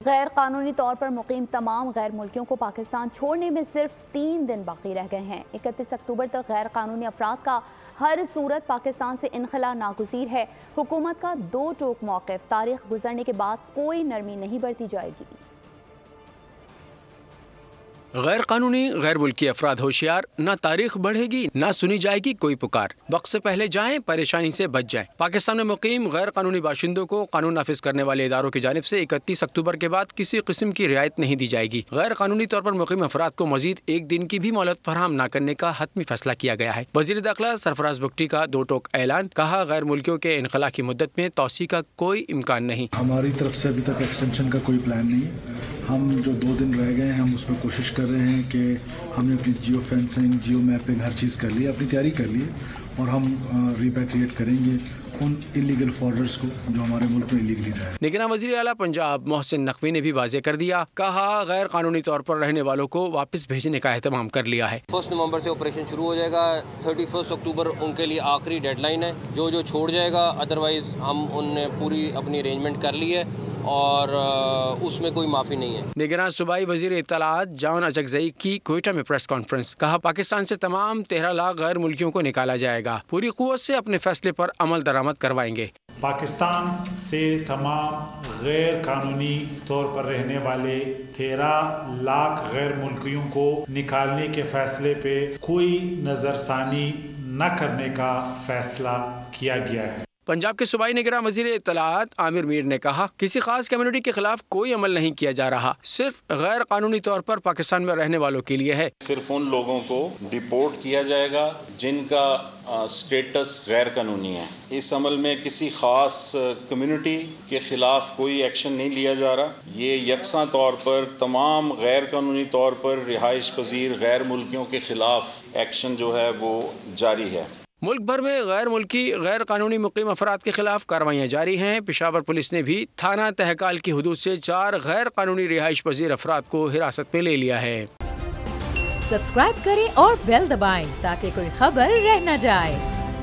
غیر قانونی طور پر مقیم تمام غیر ملکیوں کو پاکستان چھوڑنے میں صرف 3 دن باقی رہ گئے ہیں۔ 31 اکتوبر تک غیر قانونی افراد کا ہر صورت پاکستان سے انخلا ناگزیر ہے۔ حکومت کا 2 ٹوک موقف، تاریخ گزرنے کے بعد کوئی نرمی نہیں برتی جائے گی۔ غیر قانونی غیر ملکی افراد ہوشیار، نہ تاریخ بڑھے گی نہ سنی جائے گی کوئی پکار، وقت سے پہلے جائیں، پریشانی سے بچ جائیں۔ پاکستان میں مقیم غیر قانونی باشندوں کو قانون نافذ کرنے والے اداروں کی جانب سے 31 اکتوبر کے بعد کسی قسم کی رعایت نہیں دی جائے گی۔ غیر قانونی طور پر مقیم افراد کو مزید 1 دن کی بھی مہلت فراہم نہ کرنے کا حتمی فیصلہ کیا گیا ہے۔ وزیر داخلہ سرفراز بگٹی کا 2 ٹوک اعلان، کہا غیر ملکیوں کے انخلا کی مدت میں توسیع کا کوئی امکان نہیں۔ ہماری طرف سے ابھی تک ایکسٹینشن کا کوئی پلان نہیں ہے۔ ہم جو 2 دن رہ گئے ہیں ہم اس میں کوشش کر رہے ہیں کہ ہم نے اپنی جیو فینسنگ، جیو میپنگ ہر چیز کر لی ہے، اپنی تیاری کر لی ہے، اور ہم ریپیٹریٹ کریں گے ان انلیگل فارڈرز کو جو ہمارے ملک میں انلیگلی رہے۔ نگراں وزیر اعلیٰ پنجاب محسن نقوی نے بھی واضح کر دیا، کہا غیر قانونی طور پر رہنے والوں کو واپس بھیجنے کا اہتمام کر لیا ہے۔ 1 نومبر سے آپریشن شروع ہو جائے گا، 31 اکتوبر ان کے لیے آخری ڈیڈ لائن ہے۔ جو چھوڑ جائے گا، ادروائز ہم ان نے پوری اپنی ارینجمنٹ کر لی ہے اور اس میں کوئی معافی نہیں ہے۔ نگراں صوبائی وزیر اطلاعات جان اجگزئی کی کوئٹہ میں پریس کانفرنس، کہا پاکستان سے تمام 13 لاکھ غیر ملکیوں کو نکالا جائے گا، پوری قوت سے اپنے فیصلے پر عمل درآمد کروائیں گے۔ پاکستان سے تمام غیر قانونی طور پر رہنے والے 13 لاکھ غیر ملکیوں کو نکالنے کے فیصلے پہ کوئی نظر ثانی نہ کرنے کا فیصلہ کیا گیا ہے۔ پنجاب کے صوبائی نگراں وزیر اطلاعات عامر میر نے کہا کسی خاص کمیونٹی کے خلاف کوئی عمل نہیں کیا جا رہا، صرف غیر قانونی طور پر پاکستان میں رہنے والوں کے لیے ہے۔ صرف ان لوگوں کو ڈیپورٹ کیا جائے گا جن کا سٹیٹس غیر قانونی ہے۔ اس عمل میں کسی خاص کمیونٹی کے خلاف کوئی ایکشن نہیں لیا جا رہا، یہ یکساں طور پر تمام غیر قانونی طور پر رہائش پذیر غیر ملکیوں کے خلاف ایکشن جو ہے وہ جاری ہے۔ ملک بھر میں غیر ملکی غیر قانونی مقیم افراد کے خلاف کارروائیاں جاری ہیں۔ پشاور پولیس نے بھی تھانہ تہکال کی حدود سے 4 غیر قانونی رہائش پذیر افراد کو حراست میں لے لیا ہے۔ سبسکرائب کریں اور بیل دبائیں تاکہ کوئی خبر رہ نہ جائے۔